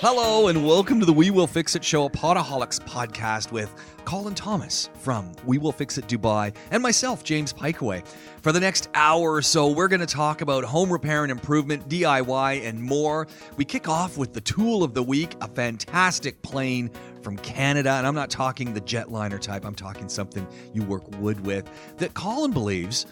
Hello and welcome to the We Will Fix It Show, a Potaholics podcast with Colin Thomas from We Will Fix It Dubai and myself, James Piecowye. For the next hour or so, we're going to talk about home repair and improvement, DIY, and more. We kick off with the tool of the week, a fantastic plane from Canada. And I'm not talking the jetliner type. I'm talking something you work wood with that Colin believes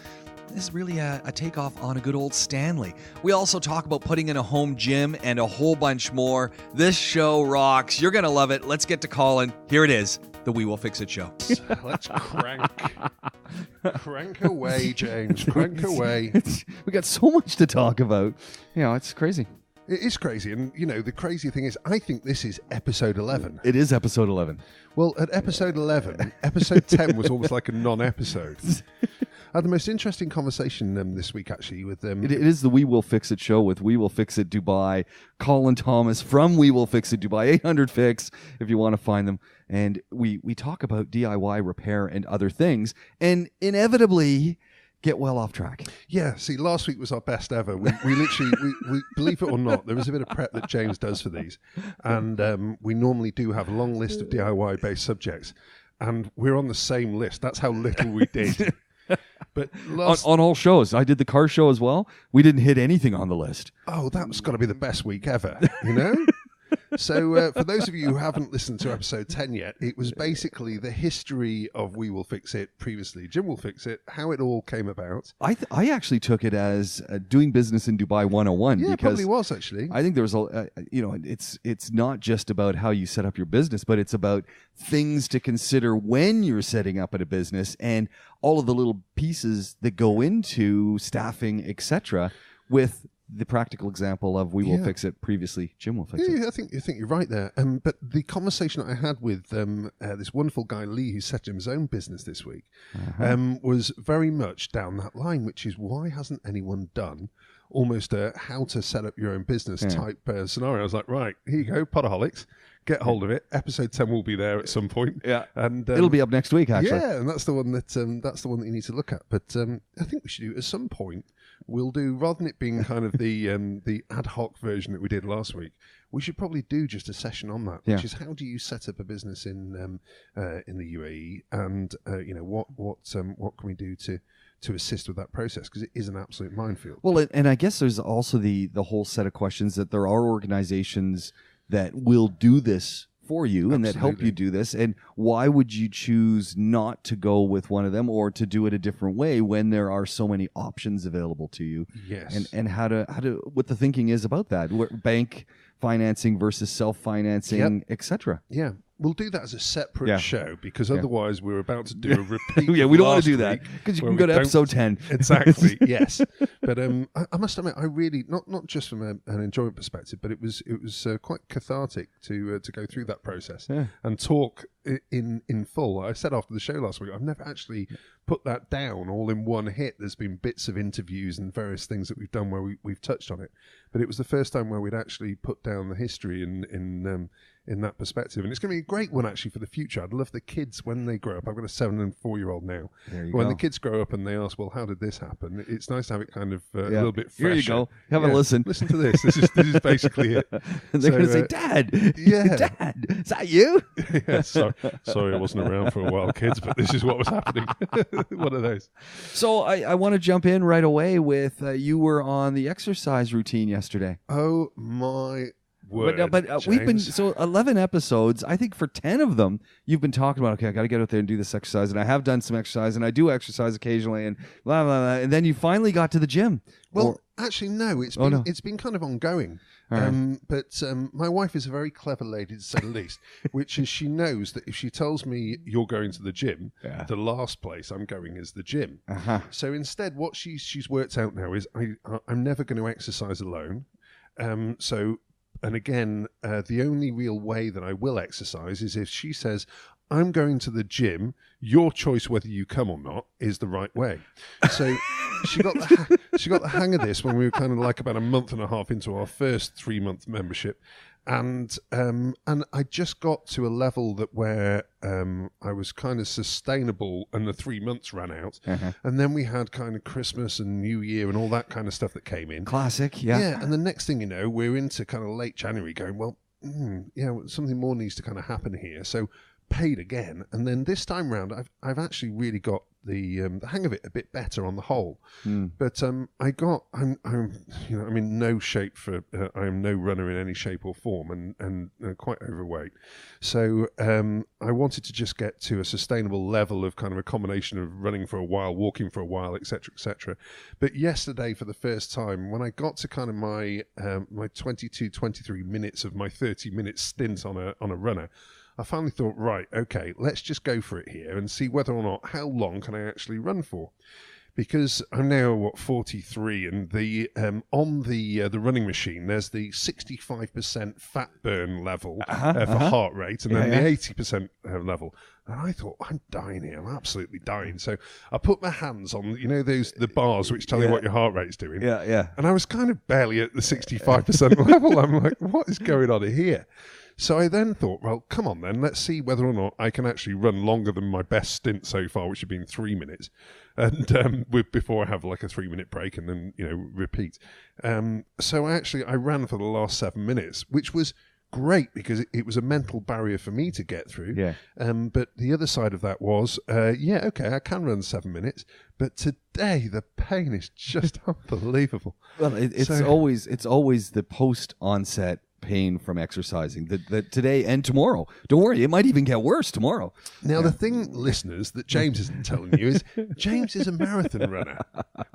is really a takeoff on a good old Stanley. We also talk about putting in a home gym and a whole bunch more. This show rocks. You're going to love it. Let's get to Colin. Here it is, the We Will Fix It Show. Let's crank away, James. Crank away. We got so much to talk about. You know, it's crazy. It is crazy. And, you know, the crazy thing is, I think this is episode 11. It is episode 11. Well, at episode 11, episode 10 was almost like a non-episode. I had the most interesting conversation this week, actually, with It is the We Will Fix It Show with We Will Fix It Dubai. Colin Thomas from We Will Fix It Dubai, 800 Fix, if you want to find them. And we talk about DIY repair and other things, and inevitably get well off track. Yeah, see, last week was our best ever. We literally, we believe it or not, there was a bit of prep that James does for these. And we normally do have a long list of DIY-based subjects. And we're on the same list. That's how little we did. But on all shows, I did the car show as well. We didn't hit anything on the list. Oh, that's got to be the best week ever, you know? So for those of you who haven't listened to episode 10 yet, it was basically the history of We Will Fix It previously. Jim Will Fix It, how it all came about. I actually took it as doing business in Dubai 101. Yeah, because it probably was, actually. I think there's it's not just about how you set up your business, but it's about things to consider when you're setting up a business and all of the little pieces that go into staffing, etc. with the practical example of We Will Fix It previously, Jim Will Fix It. Yeah, I think you're right there. But the conversation I had with this wonderful guy, Lee, who set him his own business this week, was very much down that line, which is why hasn't anyone done almost a how to set up your own business type scenario. I was like, right, here you go, Potaholics. Get hold of it. Episode 10 will be there at some point. Yeah, and it'll be up next week, actually. Yeah, and that's the one that you need to look at. But I think we should do at some point. We'll do, rather than it being kind of the ad hoc version that we did last week, we should probably do just a session on that, which is how do you set up a business in the UAE, and what can we do to assist with that process, because it is an absolute minefield. Well, and I guess there's also the whole set of questions that there are organizations that will do this for you and that help you do this, and why would you choose not to go with one of them or to do it a different way when there are so many options available to you? Yes. And how to what the thinking is about that, bank financing versus self-financing, etc. Yeah. We'll do that as a separate show, because otherwise we're about to do a repeat. We don't want to do that, because you can go to episode 10. Exactly, yes. But I must admit, I really, not just from an enjoyment perspective, but it was quite cathartic to go through that process and talk in full. I said after the show last week, I've never actually put that down all in one hit. There's been bits of interviews and various things that we've done where we've touched on it, but it was the first time where we'd actually put down the history in that perspective. And it's going to be a great one, actually, for the future. I'd love the kids, when they grow up, I've got a 7 and 4-year-old now. When the kids grow up and they ask, well, how did this happen? It's nice to have it kind of a little bit fresher. Here you go. Have a listen. Listen to this. This is basically it. They're going to say, Dad, Dad, is that you? Sorry, I wasn't around for a while, kids, but this is what was happening. One of those. So I want to jump in right away with, you were on the exercise routine yesterday. Oh, my word, but we've been 11 episodes. I think for 10 of them, you've been talking about, okay, I got to get out there and do this exercise, and I have done some exercise, and I do exercise occasionally, and blah blah blah. And then you finally got to the gym. Well, actually, no. It's been kind of ongoing. But my wife is a very clever lady, to say the least, which is she knows that if she tells me you're going to the gym, the last place I'm going is the gym. So instead, what she's worked out now is I'm never going to exercise alone. And again, the only real way that I will exercise is if she says, I'm going to the gym, your choice whether you come or not is the right way. So she got the hang of this when we were kind of like about a month and a half into our first 3-month membership. And I just got to a level that where I was kind of sustainable, and the 3 months ran out. And then we had kind of Christmas and New Year and all that kind of stuff that came in. Classic, yeah. Yeah, and the next thing you know, we're into kind of late January going, well, something more needs to kind of happen here. So paid again, and then this time round, I've actually really got the hang of it a bit better on the whole. But I'm in no shape for I am no runner in any shape or form, and quite overweight. So I wanted to just get to a sustainable level of kind of a combination of running for a while, walking for a while, etc., etc. But yesterday, for the first time, when I got to kind of my 22, 23 minutes of my 30-minute stint on a runner, I finally thought, right, okay, let's just go for it here and see whether or not, how long can I actually run for? Because I'm now, 43, and the on the running machine, there's the 65% fat burn level for heart rate, and then the 80% level. And I thought, I'm dying here. I'm absolutely dying. So I put my hands on, the bars which tell you what your heart rate's doing. Yeah. And I was kind of barely at the 65% level. I'm like, what is going on here? So I then thought, well, come on then, let's see whether or not I can actually run longer than my best stint so far, which had been 3 minutes, and before I have like a 3-minute break and then repeat. So I ran for the last 7 minutes, which was great because it was a mental barrier for me to get through. Yeah. But the other side of that was, okay, I can run 7 minutes, but today the pain is just unbelievable. Well, it's always the post-onset pain from exercising that today and tomorrow. Don't worry, it might even get worse tomorrow. Now, the thing, listeners, that James isn't telling you is James is a marathon runner,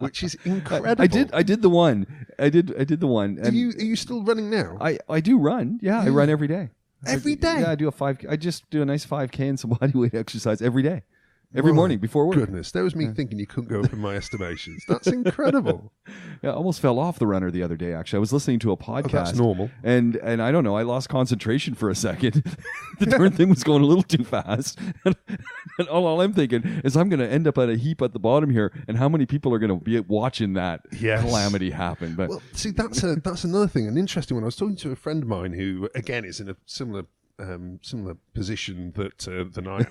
which is incredible. I did the one. I did the one. Are you still running now? I do run. Yeah, I run every day. Every day? Yeah, I do I just do a nice 5K and some bodyweight exercise every day. Every morning before work. Goodness, that was me thinking you couldn't go up in my estimations. That's incredible. Yeah, I almost fell off the runner the other day, actually. I was listening to a podcast. Oh, that's normal. And I don't know, I lost concentration for a second. The darn thing was going a little too fast. And all I'm thinking is I'm going to end up at a heap at the bottom here, and how many people are going to be watching that calamity happen? But well, see, that's another thing, an interesting one. I was talking to a friend of mine who, again, is in a similar position than I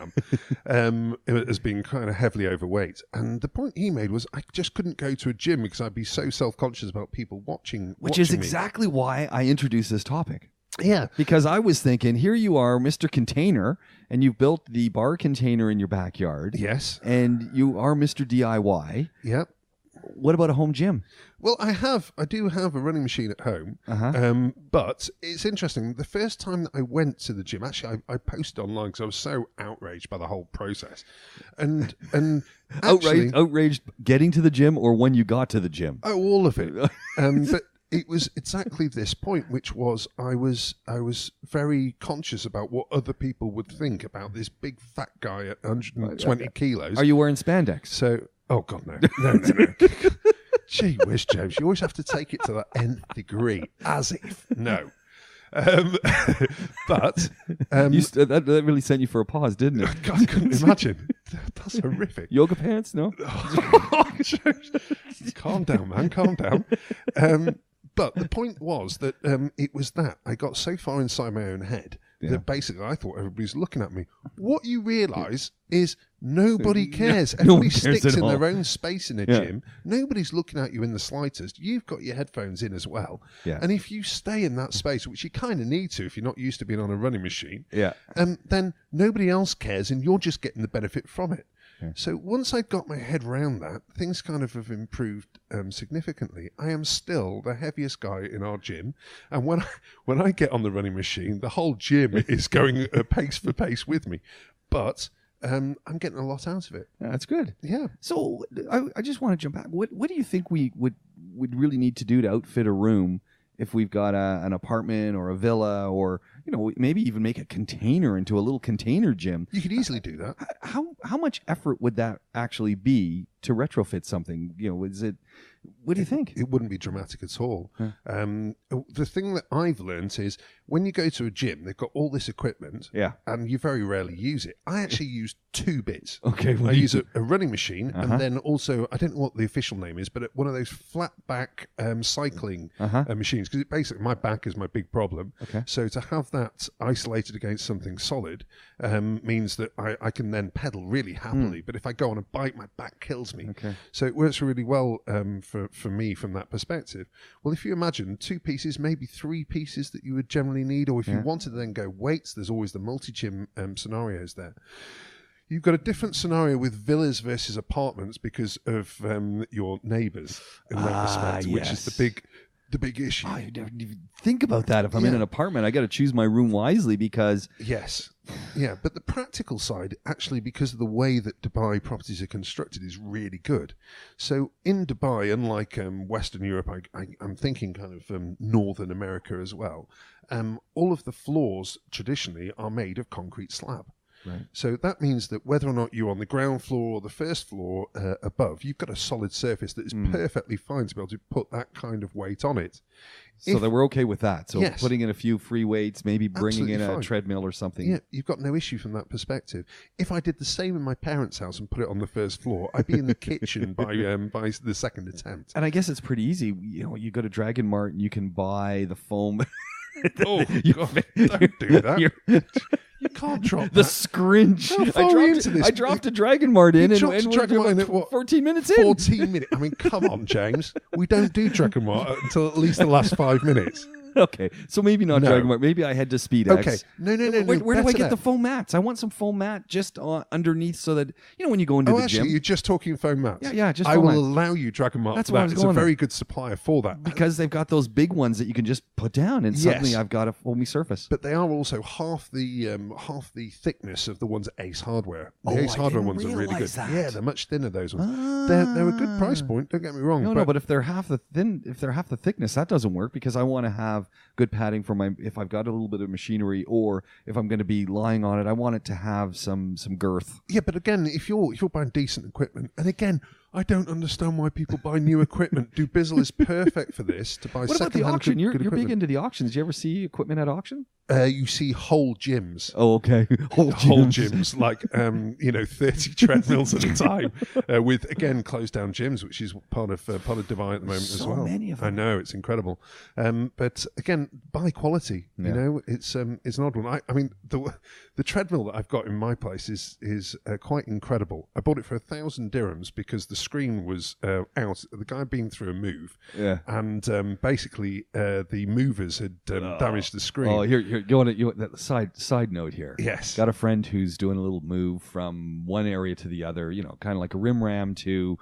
am, has been kind of heavily overweight. And the point he made was I just couldn't go to a gym because I'd be so self-conscious about people watching Which is me. exactly why I introduced this topic. Yeah. Because I was thinking, here you are, Mr. Container, and you've built the bar container in your backyard. Yes. And you are Mr. DIY. Yep. What about a home gym? Well, I do have a running machine at home, but it's interesting. The first time that I went to the gym, actually, I posted online because I was so outraged by the whole process, and actually, outraged getting to the gym or when you got to the gym? Oh, all of it. But it was exactly this point, which was I was very conscious about what other people would think about this big fat guy at 120 kilos. Are you wearing spandex? So, oh God, no. Gee whiz, James, you always have to take it to the nth degree, as if. No. But... that really sent you for a pause, didn't it? God, I couldn't imagine. That's horrific. Yoga pants? No? Calm down, man, calm down. But the point was that it was that I got so far inside my own head that basically I thought everybody's looking at me. What you realise is nobody cares. Everybody sticks in their own space in a gym. Nobody's looking at you in the slightest. You've got your headphones in as well. Yeah. And if you stay in that space, which you kind of need to if you're not used to being on a running machine, then nobody else cares and you're just getting the benefit from it. Yeah. So once I got my head around that, things kind of have improved significantly. I am still the heaviest guy in our gym, and when I get on the running machine, the whole gym is going pace for pace with me. But I'm getting a lot out of it. Yeah, that's good. Yeah. So I just want to jump back. What do you think we would really need to do to outfit a room if we've got an apartment or a villa, or maybe even make a container into a little container gym? You could easily do that. How much effort would that actually be to retrofit something? Is it? What do you think? It wouldn't be dramatic at all. The thing that I've learned is when you go to a gym, they've got all this equipment, and you very rarely use it. I actually use two bits. Okay, I use a running machine, and then also, I don't know what the official name is, but one of those flat back cycling machines, because basically my back is my big problem. Okay. So to have that isolated against something solid means that I can then pedal really happily. But if I go on a bike, my back kills me. Okay. So it works really well for me from that perspective. Well, if you imagine 2 pieces, maybe 3 pieces that you would generally need, or if you wanted to then go weights, there's always the multi-gym scenarios there. You've got a different scenario with villas versus apartments because of your neighbours in that respect, which is the big issue. I didn't even think about that. If I'm in an apartment, I got to choose my room wisely because... Yes. Yeah, but the practical side, actually, because of the way that Dubai properties are constructed, is really good. So in Dubai, unlike Western Europe, I'm thinking kind of Northern America as well, all of the floors traditionally are made of concrete slab. Right. So that means that whether or not you're on the ground floor or the first floor above, you've got a solid surface that is perfectly fine to be able to put that kind of weight on it. So that we're okay with that. So Yes. putting in a few free weights, maybe bringing Absolutely in a fine. treadmill or something. Yeah, you've got no issue from that perspective. If I did the same in my parents' house and put it on the first floor, I'd be in the kitchen by the second attempt. And I guess it's pretty easy. You go to Dragon Mart and you can buy the foam. Oh, God, don't do that. You can't drop the that. scrinch. How far are we into this? I dropped a Dragon Mart in, and dropped a Dragon Mart in at what? 14 minutes in. 14 minutes. I mean, come on, James. We don't do Dragon Mart until at least the last 5 minutes. Okay, so maybe not No. Dragon Mart. Maybe I head to SpeedX. Okay. No. Where do I better get the that. foam mats? I want some foam mat just underneath so that, when you go into Oh, the actually, gym. you're just talking foam mats. Yeah, just I foam will mats. allow you Dragon Mart That's for what I that. was It's a going very at. good supplier for that. Because they've got those big ones that you can just put down, and suddenly Yes. I've got a foamy surface. But they are also half the thickness of the ones at Ace Hardware. The Oh, Ace I Hardware didn't ones are really good. realize that. Yeah, they're much thinner. Those ones. They're a good price point. Don't get me wrong. No, but if they're half the thickness, that doesn't work because I want to have good padding for if I've got a little bit of machinery or if I'm going to be lying on it, I want it to have some girth. Yeah, but again, if you're buying decent equipment, and again, I don't understand why people buy new equipment. Dubizzle is perfect for this to buy What about the second-hand auction? good You're big equipment. into the auctions. Do you ever see equipment at auction? You see whole gyms. Oh, okay. Whole gyms, like 30 treadmills at a time, with again closed down gyms, which is part of Dubai at the moment as So well. many of them. I know, it's incredible. But again, buy quality. Yeah. It's an odd one. I mean, the treadmill that I've got in my place is quite incredible. I bought it for 1,000 dirhams because the screen was out. The guy had been through a move, and basically the movers had damaged the screen. Oh, here, go on. Side note here. Yes. Got a friend who's doing a little move from one area to the other. Kind of like a rim ram to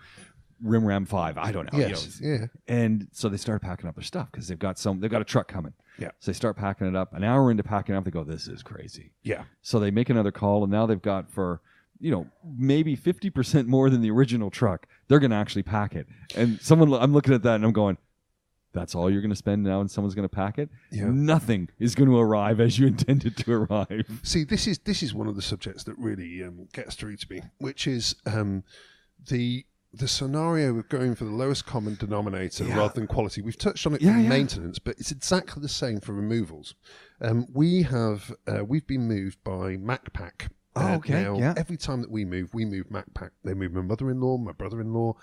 rim ram 5. I don't know. Yes. Yeah. And so they started packing up their stuff because they've got a truck coming. Yeah. So they start packing it up. An hour into packing it up, they go, "This is crazy." Yeah. So they make another call, and now they've got for maybe 50% more than the original truck. They're going to actually pack it. And I'm looking at that and I'm going, that's all you're going to spend now and someone's going to pack it? Yeah. Nothing is going to arrive as you intended to arrive. See, this is one of the subjects that really gets through to me, which is the scenario of going for the lowest common denominator rather than quality. We've touched on it for maintenance, but it's exactly the same for removals. We've been moved by MacPack. Oh, okay. Now, every time that we move MacPack. They move my mother-in-law, my brother-in-law,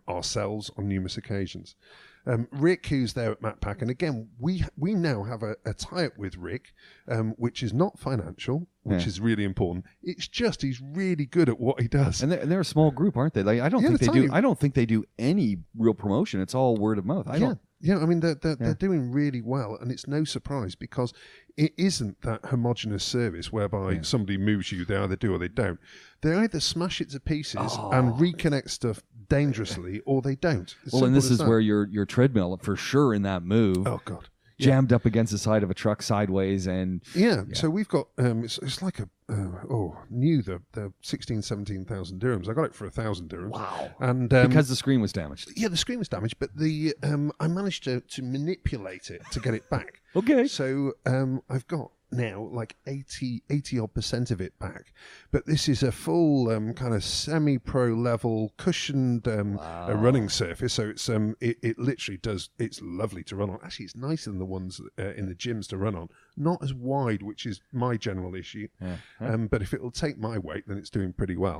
ourselves on numerous occasions. Rick, who's there at MacPack, and again, we now have a tie-up with Rick, which is not financial, which is really important. It's just he's really good at what he does. And they're a small group, aren't they? Like I don't think they do any real promotion. It's all word of mouth. Yeah, I mean, they're doing really well, and it's no surprise because it isn't that homogenous service whereby somebody moves you, they either do or they don't. They either smash it to pieces and reconnect stuff dangerously, or they don't. Well, and this is where your treadmill, for sure, in that move, God, jammed up against the side of a truck sideways, and so we've got it's like the 17,000 dirhams. I got it for 1,000 dirhams. Wow! And because the screen was damaged. Yeah, the screen was damaged, but I managed to manipulate it to get it back. Okay. So I've got now like 80 odd % of it back. But this is a full kind of semi-pro level cushioned running surface. So it's it literally does. It's lovely to run on. Actually, it's nicer than the ones in the gyms to run on. Not as wide, which is my general issue. But if it'll take my weight, then it's doing pretty well.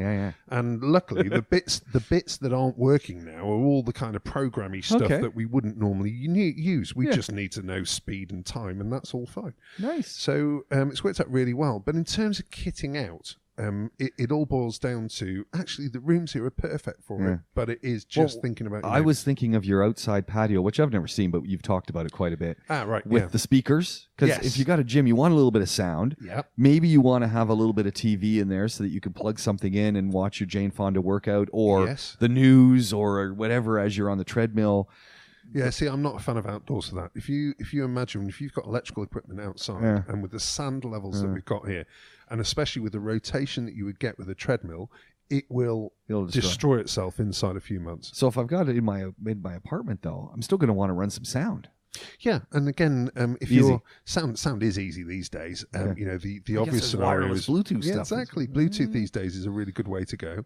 And luckily, the bits that aren't working now are all the kind of programmy stuff that we wouldn't normally use. We just need to know speed and time, and that's all fine. Nice. So it's worked out really well. But in terms of kitting out, it all boils down to, actually, the rooms here are perfect for it, but it is just thinking about... I was thinking of your outside patio, which I've never seen, but you've talked about it quite a bit. Right. With the speakers. Because if you got a gym, you want a little bit of sound. Maybe you want to have a little bit of TV in there so that you can plug something in and watch your Jane Fonda workout, or the news, or whatever as you're on the treadmill. Yeah, see, I'm not a fan of outdoors for that. If you imagine, if you've got electrical equipment outside, and with the sand levels that we've got here, and especially with the rotation that you would get with a treadmill, it'll destroy itself inside a few months. So if I've got it in my apartment, though, I'm still going to want to run some sound. Yeah, and again, if your sound is easy these days, you know, the obvious scenario is Bluetooth stuff. Exactly. Bluetooth these days is a really good way to go.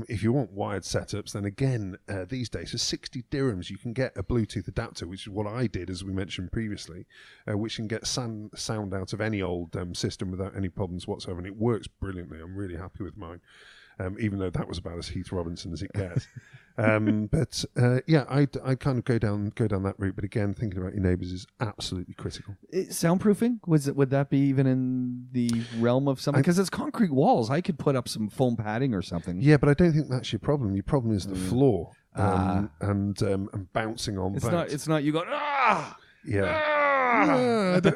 If you want wired setups, then again, these days for 60 dirhams you can get a Bluetooth adapter, which is what I did, as we mentioned previously, which can get sound out of any old system without any problems whatsoever, and it works brilliantly. I'm really happy with mine. Even though that was about as Heath Robinson as it gets. But I kind of go down that route. But again, thinking about your neighbours is absolutely critical. Soundproofing, would that be even in the realm of something? Because it's concrete walls. I could put up some foam padding or something. Yeah, but I don't think that's your problem. Your problem is the floor and bouncing on. It's not you go Yeah.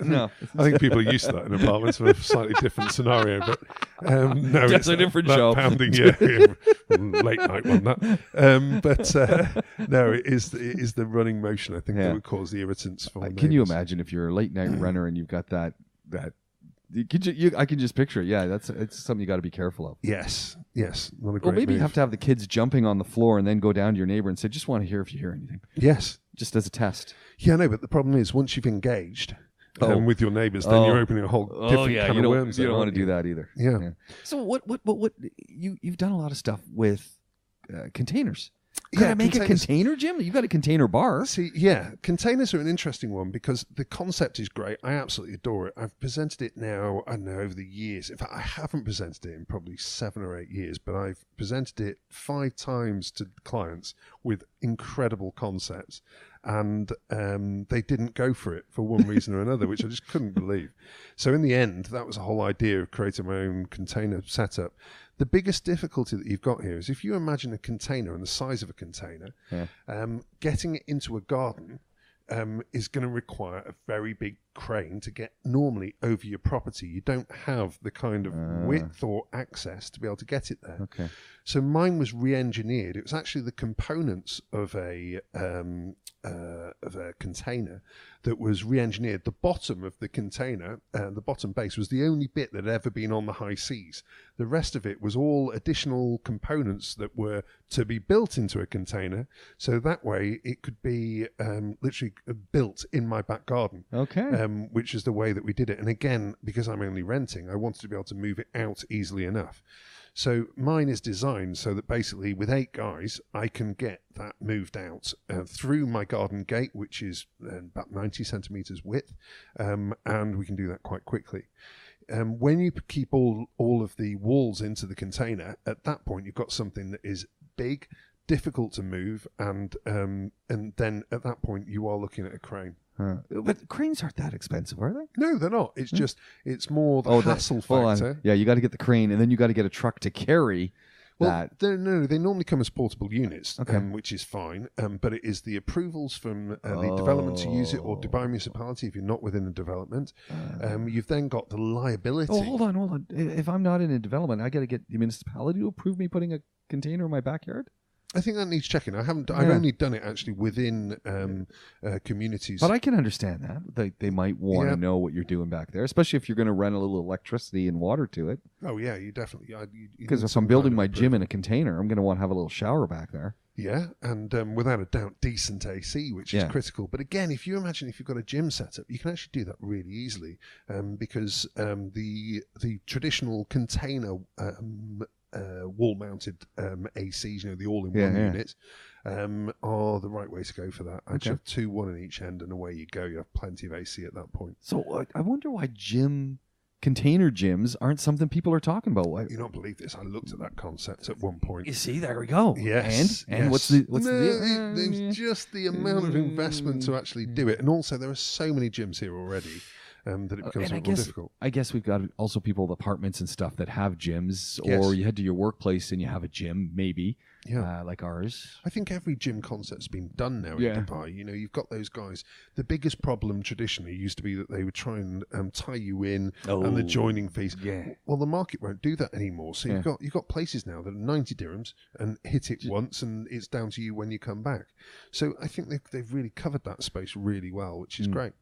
No, I think people are used to that in apartments for a slightly different scenario, but no, that's a different show. Pounding, late night one that. No, it is the running motion, I think, that would cause the irritants for. Can you imagine if you're a late night runner and you've got that? I can just picture it. Yeah, it's something you got to be careful of. Yes, not a great maybe move. you have to have the kids jumping on the floor and then go down to your neighbor and say, "Just want to hear if you hear anything." Yes, just as a test. Yeah, no, but the problem is once you've engaged with your neighbours, then you're opening a whole different kind of worms. You don't want to do that either. Yeah. So what you've done a lot of stuff with containers. Could I make a container, Jim? You've got a container bar. See, yeah, containers are an interesting one because the concept is great. I absolutely adore it. I've presented it now, I don't know, over the years. In fact, I haven't presented it in probably 7 or 8 years, but I've presented it 5 times to clients with incredible concepts. And they didn't go for it for one reason or another, which I just couldn't believe. So in the end, that was the whole idea of creating my own container setup. The biggest difficulty that you've got here is if you imagine a container and the size of a container, getting it into a garden is going to require a very big crane to get normally over your property. You don't have the kind of width or access to be able to get it there. Okay. So mine was re-engineered. It was actually the components of a container that was re-engineered. The bottom of the container, the bottom base, was the only bit that had ever been on the high seas. The rest of it was all additional components that were to be built into a container. So that way it could be literally built in my back garden. Okay. Which is the way that we did it. And again, because I'm only renting, I wanted to be able to move it out easily enough. So mine is designed so that basically with 8 guys, I can get that moved out through my garden gate, which is about 90 centimetres width, and we can do that quite quickly. When you keep all of the walls into the container, at that point you've got something that is big, difficult to move, and then at that point you are looking at a crane. But cranes aren't that expensive, are they? No, they're not. It's just, it's more the hassle factor. Yeah, you got to get the crane, and then you got to get a truck to carry that. They normally come as portable units, which is fine. But it is the approvals from the development to use it, or Dubai municipality if you're not within a development. You've then got the liability. Oh, hold on. If I'm not in a development, I got to get the municipality to approve me putting a container in my backyard? I think that needs checking. I've only done it actually within communities. But I can understand that. They might want to know what you're doing back there, especially if you're going to run a little electricity and water to it. Oh, yeah, you definitely. Because if I'm building my gym in a container, I'm going to want to have a little shower back there. Yeah, and without a doubt, decent AC, which is critical. But again, if you imagine if you've got a gym setup, you can actually do that really easily because the traditional container wall-mounted ACs, the all-in-one units, are the right way to go for that. I'd have two, one in each end, and away you go. You have plenty of AC at that point. So I wonder why container gyms aren't something people are talking about. Why? You don't believe this. I looked at that concept at one point. You see, there we go. Yes. And what's the deal? There's just the amount of investment to actually do it. And also, there are so many gyms here already that it becomes more difficult. I guess we've got also people with apartments and stuff that have gyms, or you head to your workplace and you have a gym, maybe. Like ours. I think every gym concept's been done now in Dubai. You've got those guys. The biggest problem traditionally used to be that they would try and tie you in and the joining fees. Yeah. Well, the market won't do that anymore. So you've got places now that are 90 dirhams and hit it once, and it's down to you when you come back. So I think they've really covered that space really well, which is great.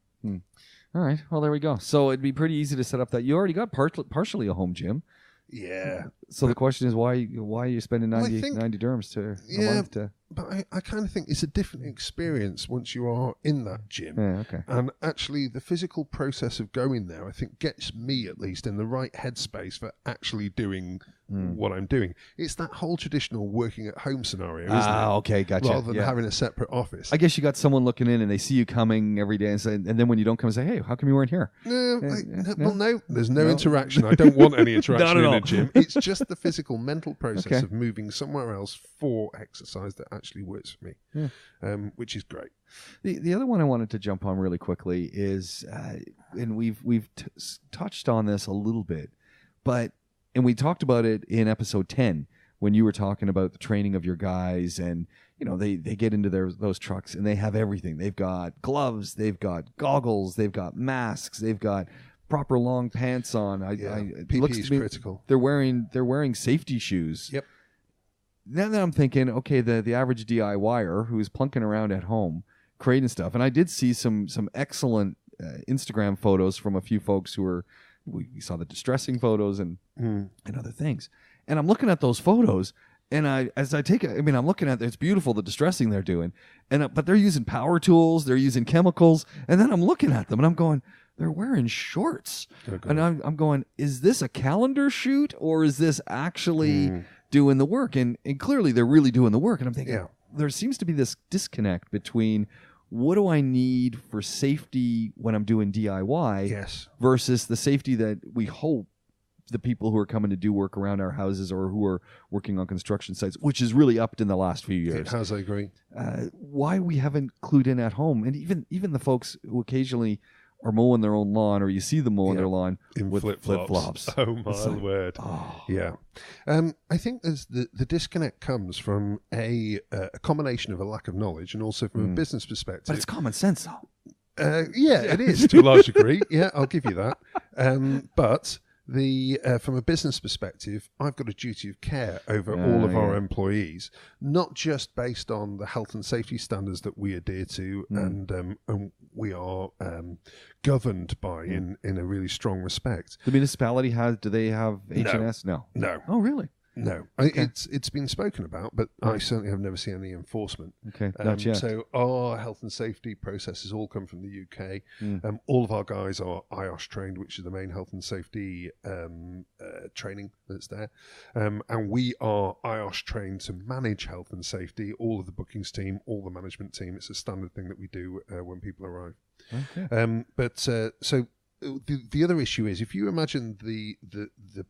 All right. Well, there we go. So it'd be pretty easy to set up that. You already got partially a home gym. Yeah. So the question is, why are you spending 90 dirhams a month to... But I kind of think it's a different experience once you are in that gym. Yeah, okay. And actually, the physical process of going there, I think, gets me, at least, in the right headspace for actually doing what I'm doing. It's that whole traditional working at home scenario, isn't it? Okay, gotcha. Rather than having a separate office. I guess you got someone looking in and they see you coming every day, and then when you don't come, say, hey, how come you weren't here? No, there's no interaction. I don't want any interaction in a gym. It's just the physical, mental process of moving somewhere else for exercise that actually works for me, which is great. The other one I wanted to jump on really quickly is, and we've touched on this a little bit, and we talked about it in episode 10 when you were talking about the training of your guys, and they get into those trucks and they have everything. They've got gloves, they've got goggles, they've got masks, they've got proper long pants on. PPE is critical. They're wearing safety shoes. Yep. Now that I'm thinking, okay, the average DIYer who's plunking around at home creating stuff, and I did see some excellent Instagram photos from a few folks we saw the distressing photos and other things, and I'm looking at those photos, and I'm looking at it's beautiful, the distressing they're doing, but they're using power tools, they're using chemicals, and then I'm looking at them and I'm going, they're wearing shorts, and I'm going, is this a calendar shoot or is this actually doing the work? And clearly they're really doing the work, and I'm thinking there seems to be this disconnect between what do I need for safety when I'm doing DIY versus the safety that we hope the people who are coming to do work around our houses or who are working on construction sites, which has really upped in the last few years. It has, I agree. Why we haven't clued in at home, and even the folks who occasionally are mowing their own lawn, or you see them mowing their lawn with flip-flops. Oh, my word. Yeah. I think there's the disconnect comes from a combination of a lack of knowledge and also from a business perspective. But it's common sense, though. It is, to a large degree. Yeah, I'll give you that. But from a business perspective, I've got a duty of care over all of our employees, not just based on the health and safety standards that we adhere to and we are governed by in a really strong respect. The municipality do they have H&S? No. Oh, really? No, it's been spoken about, but I certainly have never seen any enforcement. Okay, not yet. So our health and safety processes all come from the UK. All of our guys are IOSH trained, which is the main health and safety training that's there. And we are IOSH trained to manage health and safety, all of the bookings team, all the management team. It's a standard thing that we do when people arrive. Okay. So the other issue is, if you imagine the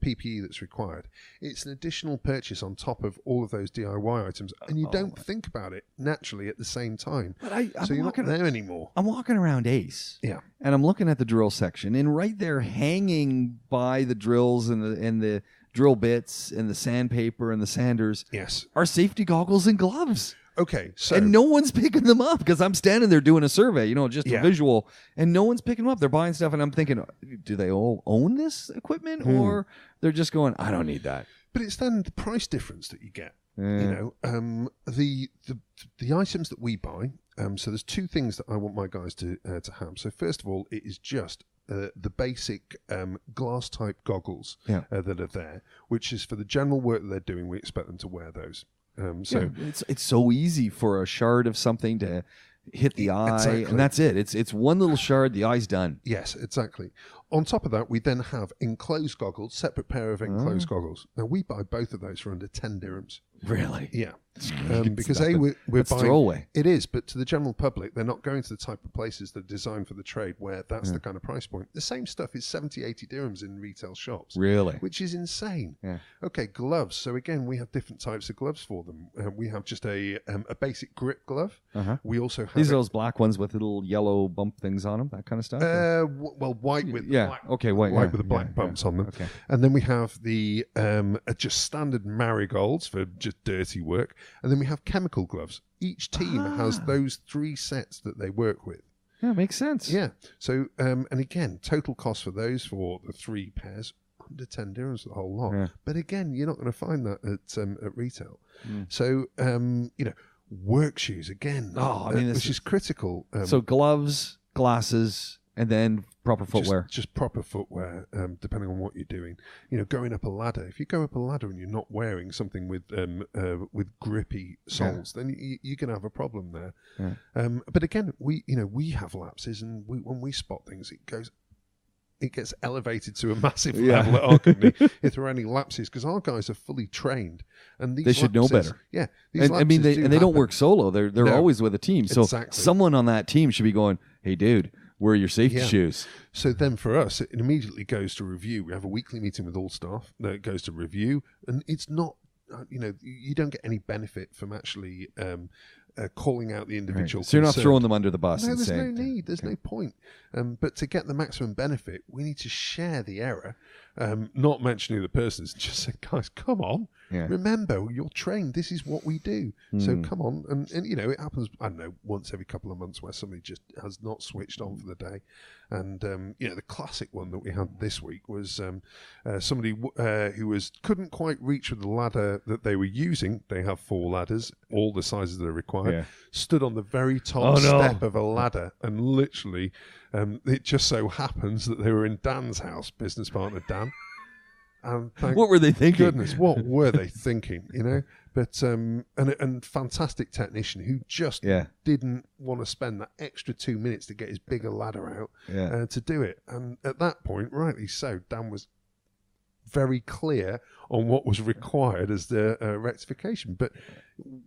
PPE that's required, it's an additional purchase on top of all of those DIY items, and you don't think about it naturally at the same time. But so you're not there anymore. I'm walking around Ace, and I'm looking at the drill section, and right there, hanging by the drills and the drill bits and the sandpaper and the sanders, are safety goggles and gloves. Okay, so... And no one's picking them up because I'm standing there doing a survey, just a visual, and no one's picking them up. They're buying stuff, and I'm thinking, do they all own this equipment, or they're just going, I don't need that? But it's then the price difference that you get. The items that we buy, so there's two things that I want my guys to have. So first of all, it is just the basic glass-type goggles that are there, which is for the general work that they're doing. We expect them to wear those. It's so easy for a shard of something to hit the eye, and that's it. It's one little shard, the eye's done. Yes, exactly. On top of that, we then have enclosed goggles, separate pair of enclosed goggles. Now, we buy both of those for under 10 dirhams. Really? Yeah. Because we're buying... throwaway. It is, but to the general public, they're not going to the type of places that are designed for the trade where that's the kind of price point. The same stuff is 70, 80 dirhams in retail shops. Really? Which is insane. Yeah. Okay, gloves. So again, we have different types of gloves for them. We have just a basic grip glove. We also have... These are those black ones with little yellow bump things on them, that kind of stuff? Well, white with... white with the black bumps on them. Okay. And then we have the just standard marigolds for just dirty work. And then we have chemical gloves. Each team has those 3 sets that they work with. Yeah, makes sense. Yeah. So, and again, total cost for those, for the 3 pairs, under 10 dirhams for the whole lot. Yeah. But again, you're not going to find that at retail. So, work shoes, again, which is critical. So gloves, glasses, and then proper footwear. Just proper footwear, depending on what you're doing. Going up a ladder. If you go up a ladder and you're not wearing something with grippy soles, then you're going to have a problem there. Yeah. But again, we have lapses, and when we spot things, it gets elevated to a massive level at our company if there are any lapses, because our guys are fully trained, and they should know better. Yeah, they don't work solo. They're always with a team. So someone on that team should be going, "Hey, dude, where are your safety shoes?" So then for us, it immediately goes to review. We have a weekly meeting with all staff. It goes to review, and it's not, you don't get any benefit from actually calling out the individual. Right. So you're not throwing them under the bus. No, there's no need. There's no point. But to get the maximum benefit, we need to share the error, not mentioning the persons. Just say, guys, come on. Yeah. Remember, you're trained. This is what we do. So come on. And it happens, I don't know, once every couple of months where somebody just has not switched on for the day. And, the classic one that we had this week was somebody who couldn't quite reach with the ladder that they were using. They have 4 ladders, all the sizes that are required, stood on the very top step of a ladder, and literally it just so happens that they were in Dan's house, business partner Dan. And what were they thinking? Goodness, what were they thinking? But and fantastic technician who just didn't want to spend that extra 2 minutes to get his bigger ladder out to do it. And at that point, rightly so, Dan was very clear on what was required as the rectification. But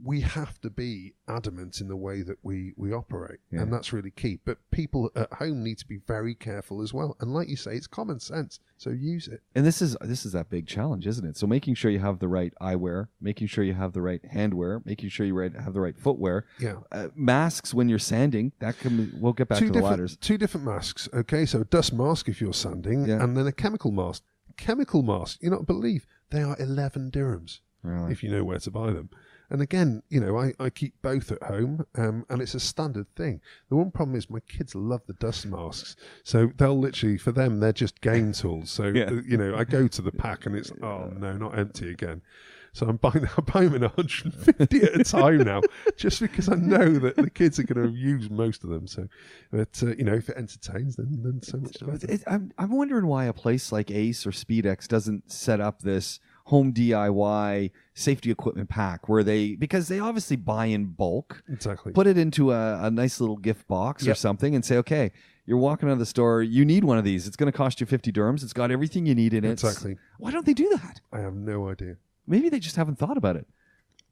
we have to be adamant in the way that we operate, and that's really key. But people at home need to be very careful as well. And like you say, it's common sense, so use it. And this is that big challenge, isn't it? So making sure you have the right eyewear, making sure you have the right handwear, making sure you have the right footwear. Yeah. Masks when you're sanding. We'll get back to the ladders. 2 different masks. Okay, so a dust mask if you're sanding, and then a chemical mask. Chemical masks, you not believe, they are 11 dirhams. Really? If you know where to buy them. And again, I keep both at home, and it's a standard thing. The one problem is my kids love the dust masks, so they'll literally, for them, they're just game tools. So I go to the pack and it's not empty again. So I'm buying them in 150 at a time now, just because I know that the kids are going to use most of them. So, but if it entertains, then so much better. I'm wondering why a place like Ace or SpeedX doesn't set up this home DIY safety equipment pack because they obviously buy in bulk. Exactly. Put it into a nice little gift box or something and say, okay, you're walking out of the store, you need one of these. It's going to cost you 50 dirhams. It's got everything you need in it. Exactly. Why don't they do that? I have no idea. Maybe they just haven't thought about it.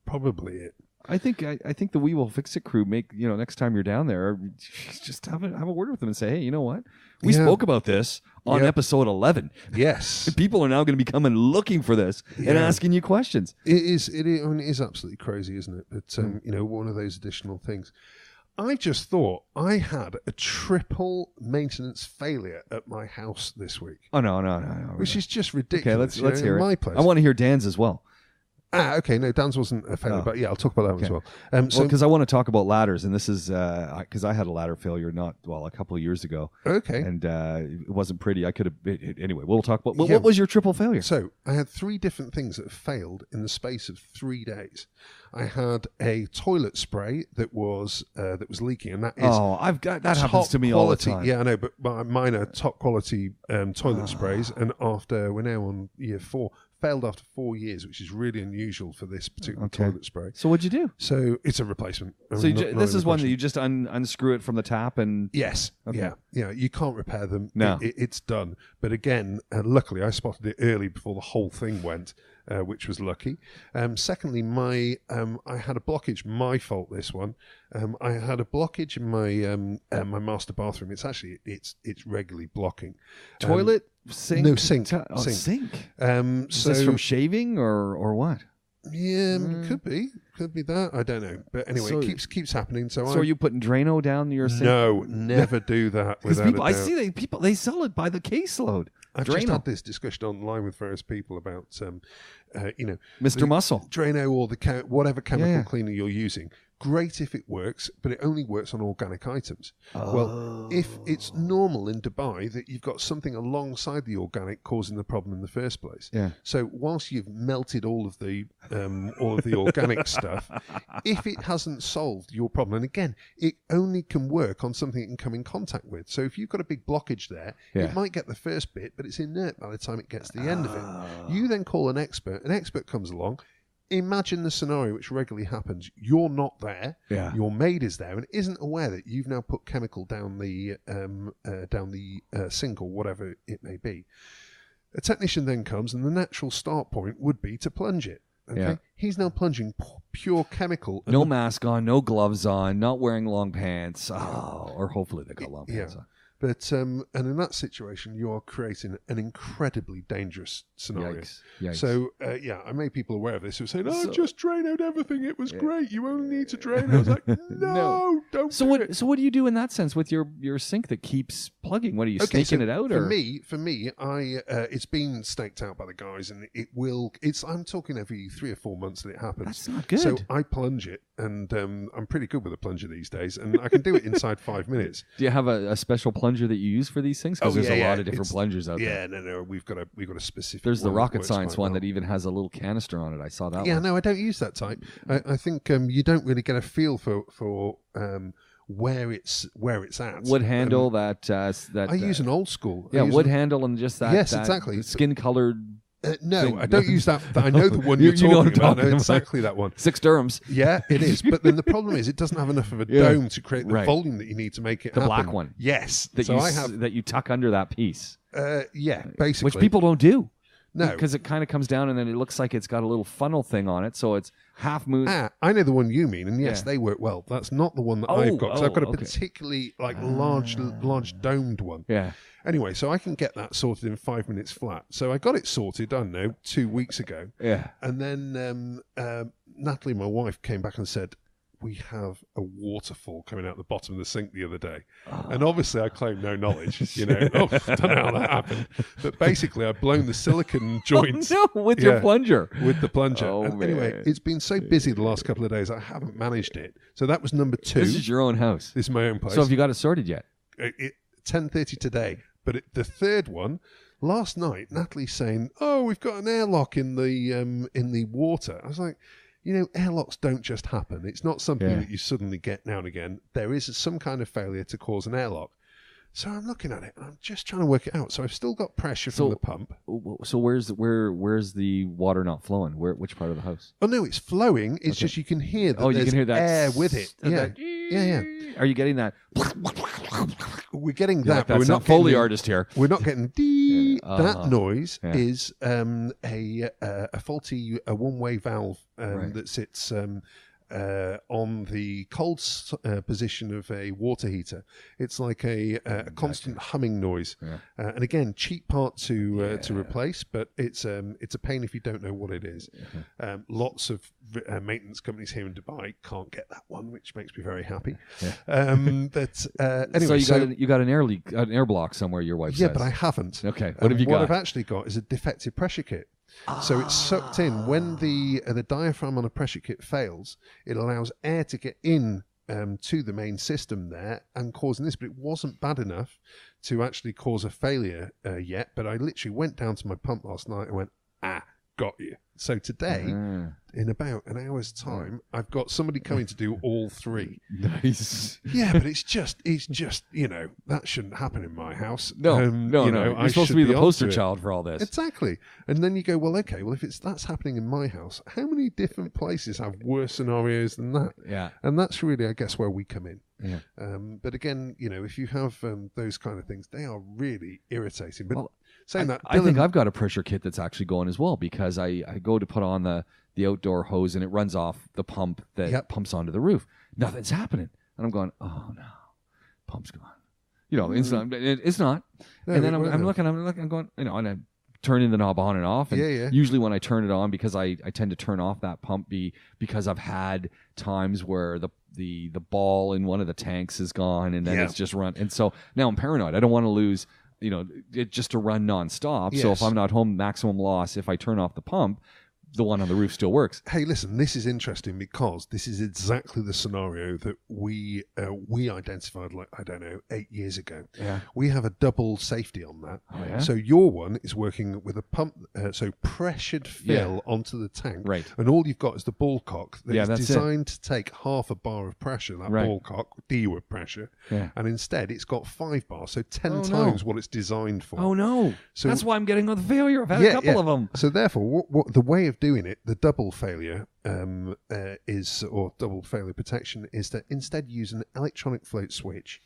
Probably it. I think the WeWillFixIt crew next time you're down there, just have a word with them and say, hey, you know what? We spoke about this on episode 11. Yes. People are now going to be coming looking for this and asking you questions. It is absolutely crazy, isn't it? But one of those additional things. I just thought I had a triple maintenance failure at my house this week. Oh, no. Which is just ridiculous. Okay, let's hear it. My place. I want to hear Dan's as well. Okay. No, Dan's wasn't a failure, but I'll talk about that one as well. Because I want to talk about ladders, and this is because I had a ladder failure a couple of years ago. Okay. And it wasn't pretty. I could have... Anyway, we'll talk about... What was your triple failure? So I had 3 different things that failed in the space of 3 days. I had a toilet spray that was leaking, and that is that happens to me all the time. Yeah, I know, but mine are top quality toilet sprays, and we're now on year 4, failed after 4 years, which is really unusual for this particular toilet spray. So what'd you do? So it's a replacement. So this is one that you just unscrew it from the tap and... Yes. Okay. Yeah. You can't repair them. No. It's done. But again, luckily I spotted it early before the whole thing went, which was lucky. Secondly, I had a blockage. My fault, this one. I had a blockage in my master bathroom. It's regularly blocking. Toilet? Sink? No, sink. Sink. Is So this from shaving or what? Yeah, could be that. I don't know, but anyway, it keeps happening. So are you putting Drano down your sink? No, never do that. Without people, I see they sell it by the caseload. I've just had this discussion online with various people about, Mr. Muscle, Drano or whatever chemical cleaner you're using. Great if it works, but it only works on organic items. Well, if it's normal in Dubai that you've got something alongside the organic causing the problem in the first place. Yeah. So whilst you've melted all of the organic stuff, if it hasn't solved your problem, and again, it only can work on something it can come in contact with. So if you've got a big blockage there, it might get the first bit, but it's inert by the time it gets to the end of it. You then call an expert. An expert comes along. Imagine the scenario which regularly happens. You're not there. Yeah. Your maid is there and isn't aware that you've now put chemical down the sink or whatever it may be. A technician then comes, and the natural start point would be to plunge it. Okay, he's now plunging pure chemical. No mask on, no gloves on, not wearing long pants. Or hopefully they got long pants on. But and in that situation, you are creating an incredibly dangerous scenario. Yikes. So I made people aware of this who said, just drain out everything. It was great. You only need to drain. I was like, no, don't. So what do you do in that sense with your sink that keeps plugging? What are you snaking it out? For me, it's been staked out by the guys, and I'm talking every 3 or 4 months that it happens. That's not good. So I plunge it, and I'm pretty good with a plunger these days, and I can do it inside 5 minutes. Do you have a special plunger that you use for these things? Because there's a lot of different plungers out there. Yeah, no, we've got a specific. There's the rocket science one that even has a little canister on it. I saw that one. Yeah, no, I don't use that type. I think you don't really get a feel for where it's at. Wood handle that I use an old school. Wood handle and just that. Yes, exactly. Skin colored. No, I don't use that. I know the one you're talking about. I know exactly that one. 6 dirhams. Yeah, it is. But then the problem is it doesn't have enough of a dome to create the volume that you need to make it happen. The black one. Yes. That you tuck under that piece. Basically. Which people don't do. No. Because it kind of comes down and then it looks like it's got a little funnel thing on it. So it's half moon. I know the one you mean. And yes, they work well. That's not the one that I've got. Because I've got a particularly large domed one. Yeah. Anyway, so I can get that sorted in 5 minutes flat. So I got it sorted, I don't know, 2 weeks ago. Yeah. And then Natalie, my wife, came back and said, we have a waterfall coming out the bottom of the sink the other day. And obviously I claim no knowledge, I don't know how that happened. But basically I've blown the silicone joints. With your plunger. With the plunger. And anyway, it's been so busy the last couple of days, I haven't managed it. So that was number 2. This is your own house. This is my own place. So have you got it sorted yet? 10:30 today. But the third one, last night, Natalie's saying, we've got an airlock in the water. I was like, airlocks don't just happen. It's not something that you suddenly get now and again. There is some kind of failure to cause an airlock. So I'm looking at it, and I'm just trying to work it out. So I've still got pressure from the pump. So where's the water not flowing? Which part of the house? Oh no, it's flowing. It's just you can hear that. You can hear that air with it. Yeah. Are you getting that? We're getting that, but we're not Foley artist here. We're not getting that noise is a faulty one-way valve that sits on the cold position of a water heater. It's like a constant humming noise, and again, cheap part to replace, but it's a pain if you don't know what it is. Lots of maintenance companies here in Dubai can't get that one, which makes me very happy. But anyway, so you got an air block somewhere. Your wife says. Yeah, but I haven't. Okay, what have you got? What I've actually got is a defective pressure kit. So it's sucked in. When the diaphragm on a pressure kit fails, it allows air to get in to the main system there and causing this. But it wasn't bad enough to actually cause a failure yet. But I literally went down to my pump last night and went, got you. So today, in about an hour's time, I've got somebody coming to do all three. Nice. Yeah, but it's just, that shouldn't happen in my house. No. You're supposed to be the poster child for all this. Exactly. And then you go, well, okay, well, if that's happening in my house, how many different places have worse scenarios than that? Yeah. And that's really, I guess, where we come in. Yeah. But again, if you have those kind of things, they are really irritating. But saying that, I think I've got a pressure kit that's actually going as well, because I go to put on the outdoor hose and it runs off the pump that pumps onto the roof. Nothing's happening. And I'm going, oh no, pump's gone. It's not. No, and then I'm looking, I'm going, and I'm turning the knob on and off. And usually when I turn it on, because I tend to turn off that pump because I've had times where the ball in one of the tanks is gone and then it's just run. And so now I'm paranoid. I don't want to lose, it just to run nonstop. Yes. So if I'm not home, maximum loss, if I turn off the pump, the one on the roof still works. Hey, listen, this is interesting because this is exactly the scenario that we identified, 8 years ago. Yeah. We have a double safety on that. Oh, yeah? So your one is working with a pump, so pressured fill onto the tank. Right. And all you've got is the ball cock that's designed to take half a bar of pressure, that ball cock, D-word pressure. Yeah. And instead it's got 5 bars, so 10 times what it's designed for. Oh, no. So that's why I'm getting the failure. I've had a couple of them. So therefore, what the way of doing it, the double failure or double failure protection, is to instead use an electronic float switch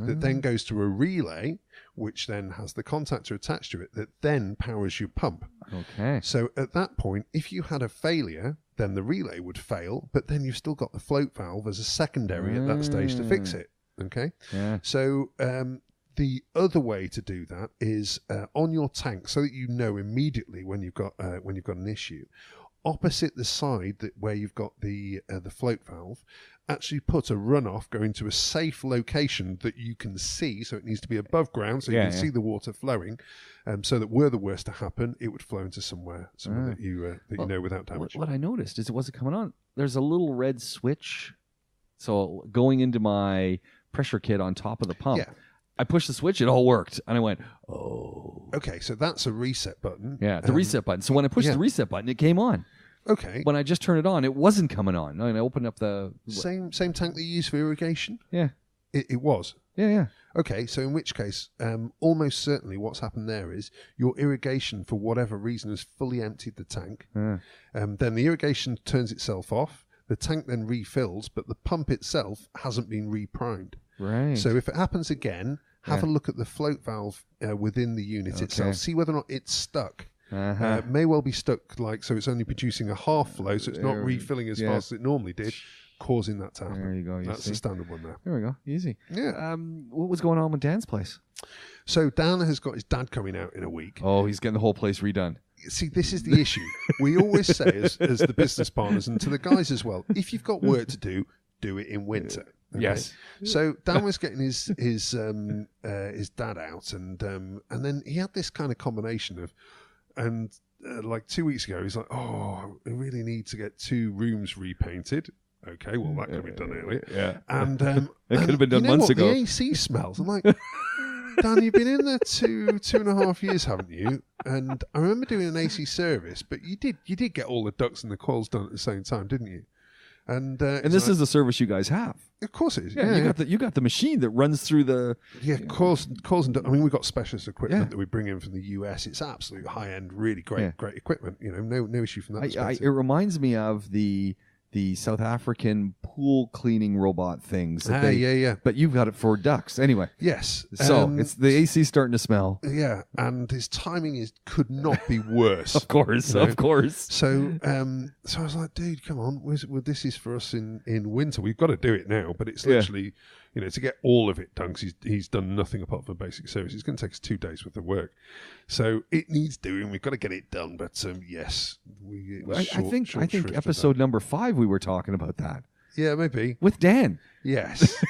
that then goes to a relay, which then has the contactor attached to it that then powers your pump. Okay. So at that point, if you had a failure, then the relay would fail, but then you've still got the float valve as a secondary at that stage to fix it. Okay. Yeah. So the other way to do that is on your tank, so that you know immediately when you've got an issue. Opposite the side where you've got the float valve, actually put a runoff going to a safe location that you can see. So it needs to be above ground, so you can see the water flowing, so that were the worst to happen, it would flow into somewhere that you know without damage. What I noticed is it wasn't coming on. There's a little red switch, so going into my pressure kit on top of the pump. Yeah. I pushed the switch, it all worked. And I went, oh. Okay, so that's a reset button. Yeah, the reset button. So when I pushed the reset button, it came on. Okay. When I just turned it on, it wasn't coming on. And I opened up the... Same tank that you use for irrigation? Yeah. It was? Yeah. Okay, so in which case, almost certainly what's happened there is your irrigation, for whatever reason, has fully emptied the tank. Then the irrigation turns itself off. The tank then refills, but the pump itself hasn't been reprimed. Right. So if it happens again, have a look at the float valve within the unit itself. See whether or not it's stuck. It may well be stuck, so it's only producing a half flow, so it's not refilling as fast as it normally did, causing that to happen. There you go. That's the standard one there. There we go. Easy. Yeah. What was going on with Dan's place? So Dan has got his dad coming out in a week. Oh, he's getting the whole place redone. See, this is the issue. We always say as the business partners and to the guys as well, if you've got work to do it in winter. Okay? Yes. So Dan was getting his dad out, and then he had this kind of combination of, like 2 weeks ago, he's like, oh, I really need to get 2 rooms repainted. Okay, well, that could be done earlier. Yeah. And it could have been done months ago. The AC smells. I'm like, Dan, you've been in there 2.5 years, haven't you? And I remember doing an AC service, but you did get all the ducts and the coils done at the same time, didn't you? And this is the service you guys have. Of course it is. Yeah, you got the machine that runs through the coils and I mean, we've got specialist equipment that we bring in from the US. It's absolute high end, really great equipment. No issue from that perspective. It reminds me of the South African pool cleaning robot things. But you've got it for ducks anay. Yes. So it's the AC starting to smell. Yeah, and his timing could not be worse. Of course. So I was like, dude, come on. This is for us in winter. We've got to do it now. But it's literally, to get all of it done, because he's done nothing apart from basic service. It's going to take us 2 days worth of work. So it needs doing. We've got to get it done. But yes, I think episode number 5 we were talking about that. Yeah, maybe. With Dan. Yes.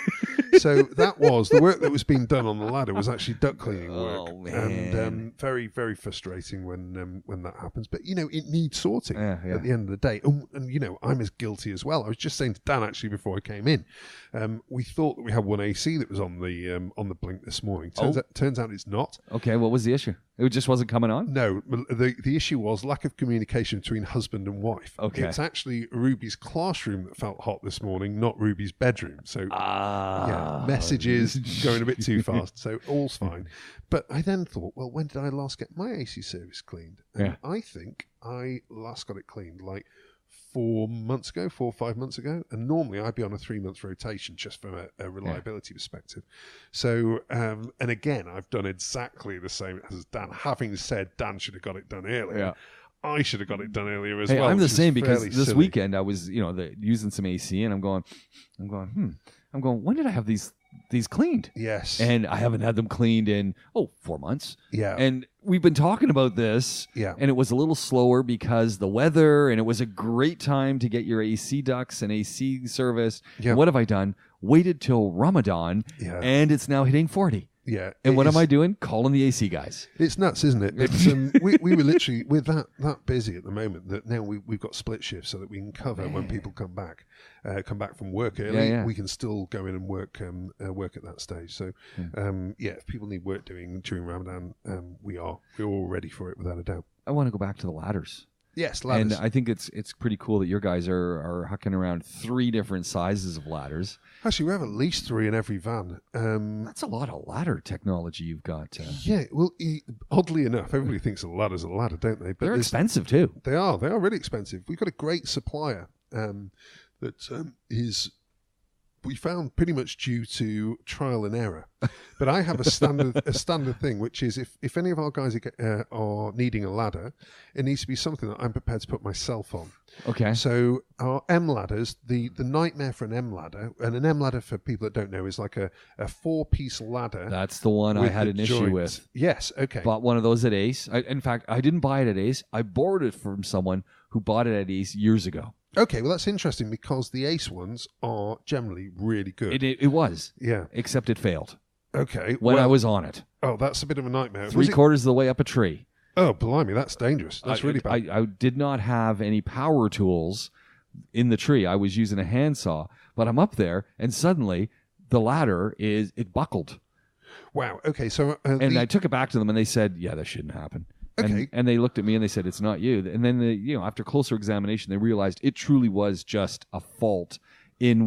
So that was the work that was being done on the ladder was actually duct cleaning work. Oh, man. And very, very frustrating when that happens. But, it needs sorting at the end of the day. And, I'm as guilty as well. I was just saying to Dan, actually, before I came in, we thought that we had one AC that was on the blink this morning. Turns out it's not. Okay, what was the issue? It just wasn't coming on? No, the issue was lack of communication between husband and wife. Okay. It's actually Ruby's classroom that felt hot this morning, not Ruby's bedroom. So, messages going a bit too fast. So, all's fine. But I then thought, well, when did I last get my AC service cleaned? And I think I last got it cleaned like 4 or 5 months ago, and normally I'd be on a 3-month rotation just from a reliability perspective. So, and again, I've done exactly the same as Dan. Having said Dan should have got it done earlier, I should have got it done earlier as well. I'm the same because this weekend I was, using some AC, and I'm going, when did I have these cleaned? Yes. And I haven't had them cleaned in 4 months. Yeah. And we've been talking about this. Yeah. And it was a little slower because the weather, and it was a great time to get your AC ducts and AC service. Yeah. What have I done? Waited till Ramadan, and it's now hitting 40. Yeah. And what am I doing? Calling the AC guys. It's nuts, isn't it? It's, we were literally, we're that busy at the moment that now we've got split shifts so that we can cover when people come back from work early. We can still go in and work at that stage. So, if people need work doing during Ramadan, we're all ready for it without a doubt. I want to go back to the ladders. Yes, ladders. And I think it's pretty cool that your guys are hucking around 3 different sizes of ladders. Actually, we have at least 3 in every van. That's a lot of ladder technology you've got. Yeah, well, oddly enough, everybody thinks a ladder's a ladder, don't they? But they're expensive too. They are really expensive. We've got a great supplier that is... we found pretty much due to trial and error. But I have a standard thing, which is if any of our guys are needing a ladder, it needs to be something that I'm prepared to put myself on. Okay. So our M ladders, the nightmare for an M ladder, and an M ladder for people that don't know is like a 4-piece ladder. That's the one I had an issue with. Yes, okay. Bought one of those at Ace. In fact, I didn't buy it at Ace. I borrowed it from someone who bought it at Ace years ago. Okay, well, that's interesting because the Ace ones are generally really good. It was. Yeah. Except it failed. Okay. When I was on it. Oh, that's a bit of a nightmare. 3/4 of the way up a tree. Oh, blimey, that's dangerous. That's really bad. I did not have any power tools in the tree. I was using a handsaw, but I'm up there, and suddenly the ladder it buckled. Wow. Okay, so... and I took it back to them, and they said, yeah, that shouldn't happen. Okay. And they looked at me and they said, it's not you. And then, after closer examination, they realized it truly was just a fault in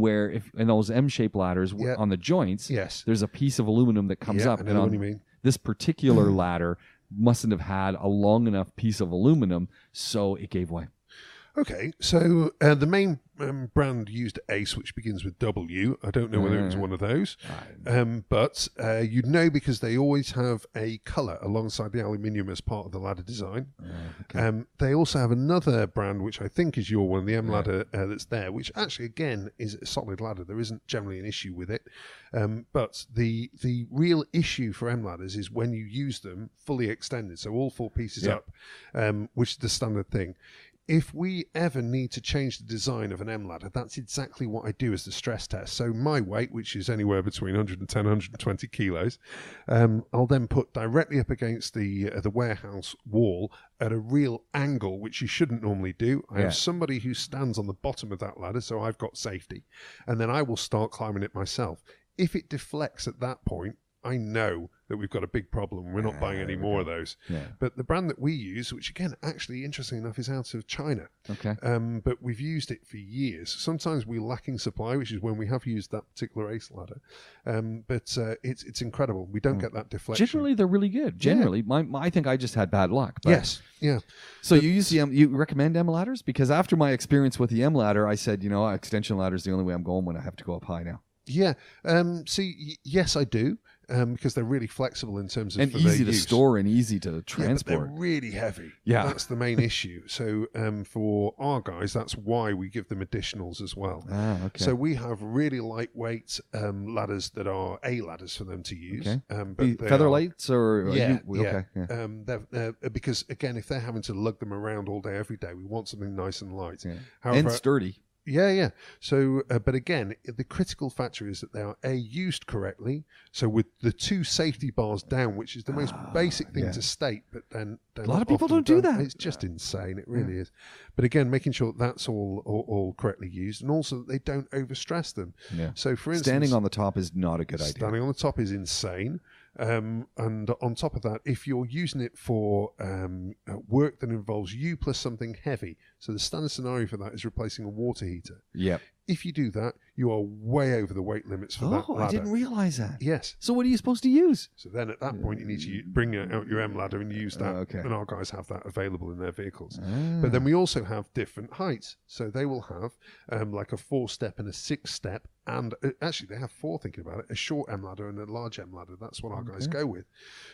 those M-shaped ladders on the joints, there's a piece of aluminum that comes up. I know what you mean. This particular ladder mustn't have had a long enough piece of aluminum, so it gave way. Okay, so the main brand used Ace, which begins with W. I don't know whether it was one of those, but you'd know because they always have a colour alongside the aluminium as part of the ladder design. Okay. They also have another brand, which I think is your one, the M ladder that's there, which actually, again, is a solid ladder. There isn't generally an issue with it. But the real issue for M ladders is when you use them fully extended, so all 4 pieces up, which is the standard thing. If we ever need to change the design of an M ladder, that's exactly what I do as the stress test. So my weight, which is anywhere between 110 and 120 kilos, I'll then put directly up against the warehouse wall at a real angle, which you shouldn't normally do. I have somebody who stands on the bottom of that ladder, so I've got safety. And then I will start climbing it myself. If it deflects at that point, I know that we've got a big problem. We're not buying any more of those. Yeah. But the brand that we use, which again, actually, interesting enough, is out of China. Okay. But we've used it for years. Sometimes we're lacking supply, which is when we have used that particular Ace ladder. But it's incredible. We don't get that deflection. Generally, they're really good. Generally, I think I just had bad luck. But... Yes. Yeah. So you use you recommend M ladders? Because after my experience with the M ladder, I said, extension ladder is the only way I'm going when I have to go up high now. Yeah. Yes, I do. Because they're really flexible in terms of and easy to store and easy to transport. Yeah, but they're really heavy. Yeah, that's the main issue. So for our guys, that's why we give them additionals as well. Okay. So we have really lightweight ladders that are A ladders for them to use. Okay. But feather lights or because again, if they're having to lug them around all day every day, we want something nice and light, However, and sturdy. Yeah. So, but again, the critical factor is that they are used correctly. So with the 2 safety bars down, which is the most basic thing to state, but then a lot of people don't do that. It's just insane. It really is. But again, making sure that's all correctly used, and also that they don't overstress them. Yeah. So, for instance, standing on the top is not a good idea. Standing on the top is insane. And on top of that, if you're using it for work that involves you plus something heavy, so the standard scenario for that is replacing a water heater. Yep. If you do that, you are way over the weight limits for that ladder. I didn't realize that. Yes. So what are you supposed to use? So then at that point, you need to bring out your M ladder and use that. Okay. And our guys have that available in their vehicles. But then we also have different heights. So they will have like a 4-step and a 6-step. And actually, they have 4, thinking about it, a short M ladder and a large M ladder. That's what our guys go with.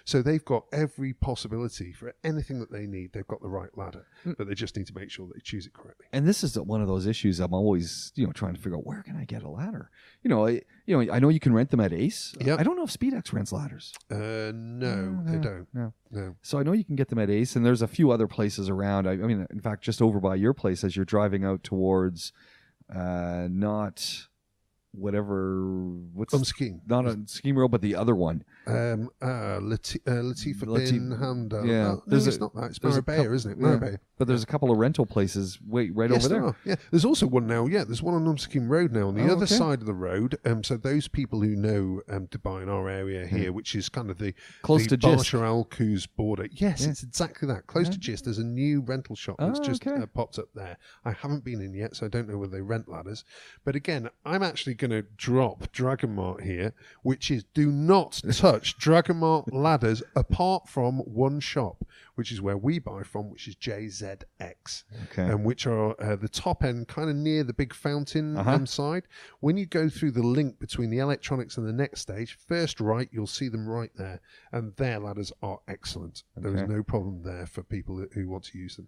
So they've got every possibility for anything that they need. They've got the right ladder, but they just need to make sure they choose it correctly. And this is one of those issues I'm always, trying to figure out, where can I get a ladder? I know you can rent them at Ace. Yep. I don't know if SpeedX rents ladders. No, they don't. No. So I know you can get them at Ace, and there's a few other places around. I mean, in fact, just over by your place as you're driving out towards not what's Scheme. Not a Scheme Road, but the other one. Latifa bin Hamdan. Yeah, it's not that. It's Marbella, isn't it? Marbella. But there's a couple of rental places right over there. Yeah, there's also one now. Yeah, there's one on Scheme Road now on the other side of the road. So those people who know Dubai in our area here, which is kind of the close to Barsha Al Qu's border. Yes, it's exactly that. Close to Gist. There's a new rental shop that's just popped up there. I haven't been in yet, so I don't know whether they rent ladders. But again, I'm actually going to drop Dragon Mart here, which is do not touch Dragon Mart ladders apart from one shop, which is where we buy from, which is JZX, which are the top end, kind of near the big fountain side. When you go through the link between the electronics and the next stage, first right, you'll see them right there, and their ladders are excellent. There is no problem there for people who want to use them.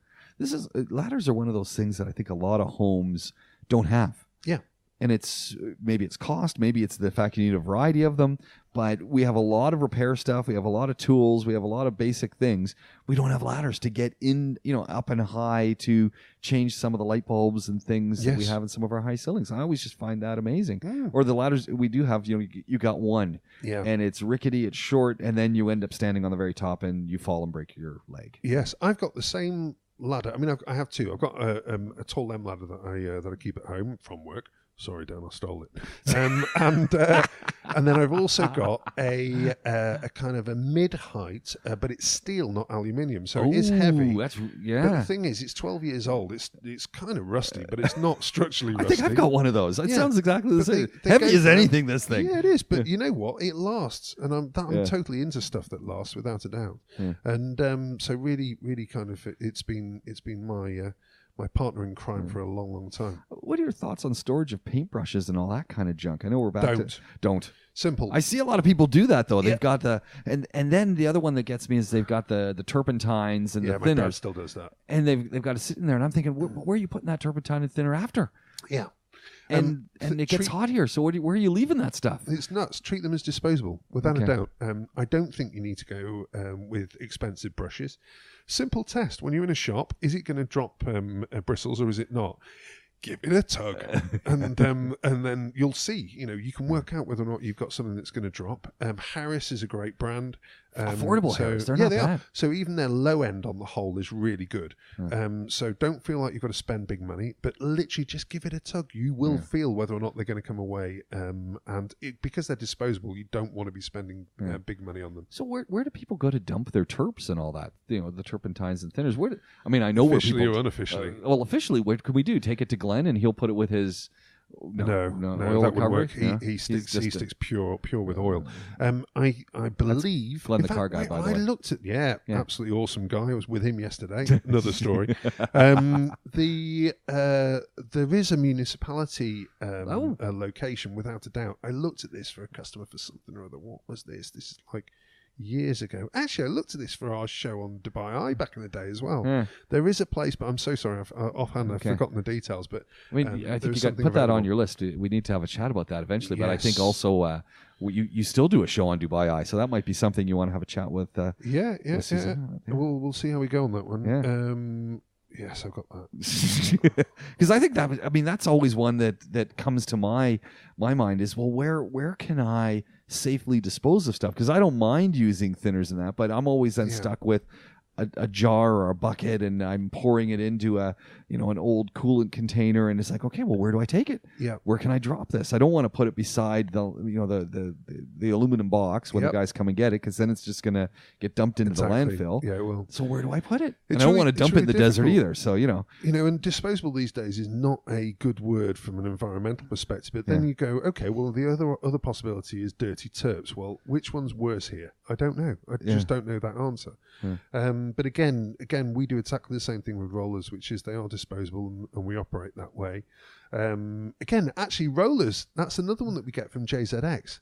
Ladders are one of those things that I think a lot of homes don't have. Yeah. And maybe it's cost, maybe it's the fact you need a variety of them, but we have a lot of repair stuff, we have a lot of tools, we have a lot of basic things. We don't have ladders to get in, up and high to change some of the light bulbs and things that we have in some of our high ceilings. I always just find that amazing. Yeah. Or the ladders we do have, you got one, and it's rickety, it's short, and then you end up standing on the very top and you fall and break your leg. Yes, I've got the same ladder. I mean, I have two. I've got a tall M ladder that I keep at home from work. Sorry, Dan, I stole it. And then I've also got a kind of a mid-height, but it's steel, not aluminium, so it is heavy. But the thing is, it's 12 years old. It's kind of rusty, but it's not structurally rusty. I think I've got one of those. It sounds exactly the same. Heavy as anything, this thing. Yeah, it is. But you know what? It lasts, and I'm totally into stuff that lasts, without a doubt. Yeah. And so really, really kind of, it's been my partner in crime for a long, long time. What are your thoughts on storage of paintbrushes and all that kind of junk? I know we're back don't. Simple. I see a lot of people do that, though. They've got and then the other one that gets me is they've got the turpentines and the thinners. My dad still does that. And they've got to sit in there, and I'm thinking, where are you putting that turpentine and thinner after? Yeah. And it gets hot here, so where are you leaving that stuff? It's nuts. Treat them as disposable, without a doubt. I don't think you need to go with expensive brushes. Simple test. When you're in a shop, is it going to drop bristles or is it not? Give it a tug, and then you'll see. You can work out whether or not you've got something that's going to drop. Harris is a great brand. Affordable Harris, they're not bad. Are. So even their low end on the whole is really good. So don't feel like you've got to spend big money, but literally just give it a tug. You will feel whether or not they're going to come away. Because they're disposable, you don't want to be spending big money on them. So where do people go to dump their terps and all that? The turpentines and thinners. I know officially where people, or unofficially. Officially, what could we do? Take it to Glenn and he'll put it with his. No, oil that recovery? wouldn't work. He sticks pure with oil. I believe Glenn, the car guy, by the way. I looked at absolutely awesome guy. I was with him yesterday. Another story. There is a municipality location, without a doubt. I looked at this for a customer for something or other. What was this? This is like years ago. Actually, I looked at this for our show on Dubai Eye back in the day as well. Yeah. There is a place, but I'm so sorry, offhand I've forgotten the details. But I think you got to put that on your list. We need to have a chat about that eventually. Yes. But I think also you still do a show on Dubai Eye, so that might be something you want to have a chat with. Yeah. We'll see how we go on that one. Yeah. Yes, I've got that. Because I think that's always one that comes to my mind is, well, where can I safely dispose of stuff? Because I don't mind using thinners and that, but I'm always then stuck with, a jar or a bucket, and I'm pouring it into an old coolant container, and it's like, okay, well, where do I take it? Yeah. Where can I drop this? I don't want to put it beside the aluminum box when the guys come and get it, because then it's just going to get dumped into the landfill. Yeah, it will. So where do I put it? And I don't want to dump it in the desert either. So and disposable these days is not a good word from an environmental perspective. But then you go, okay, well, the other possibility is dirty terps. Well, which one's worse here? I don't know. I just don't know that answer. But again, we do exactly the same thing with rollers, which is they are disposable, and we operate that way. Again, actually, rollers, that's another one that we get from JZX.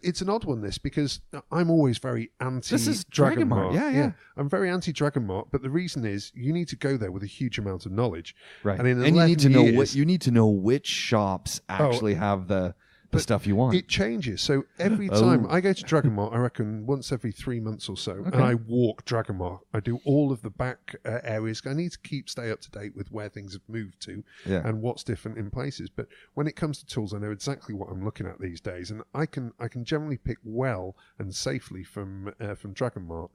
It's an odd one, this, because I'm always very anti This is Dragon Mart. Yeah. I'm very anti Dragon Mart, but the reason is you need to go there with a huge amount of knowledge. Right. And you need to know which shops actually have the stuff you want. It changes. So every time I go to Dragon Mart, I reckon once every 3 months or so, and I walk Dragon Mart. I do all of the back areas. I need to stay up to date with where things have moved to and what's different in places. But when it comes to tools, I know exactly what I'm looking at these days, and I can generally pick well and safely from Dragon Mart.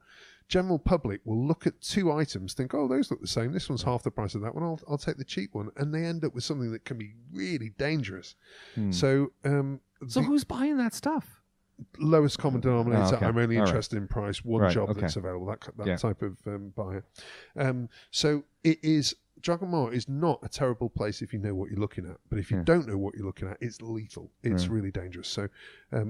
General public will look at two items, think, oh, those look the same. This one's half the price of that one. I'll take the cheap one, and they end up with something that can be really dangerous. So, who's buying that stuff? Lowest common denominator. Oh, okay. I'm only interested in price. One job that's available. That type of buyer. So it is. Dragon Mart is not a terrible place if you know what you're looking at, but if you don't know what you're looking at, it's lethal. It's really dangerous. So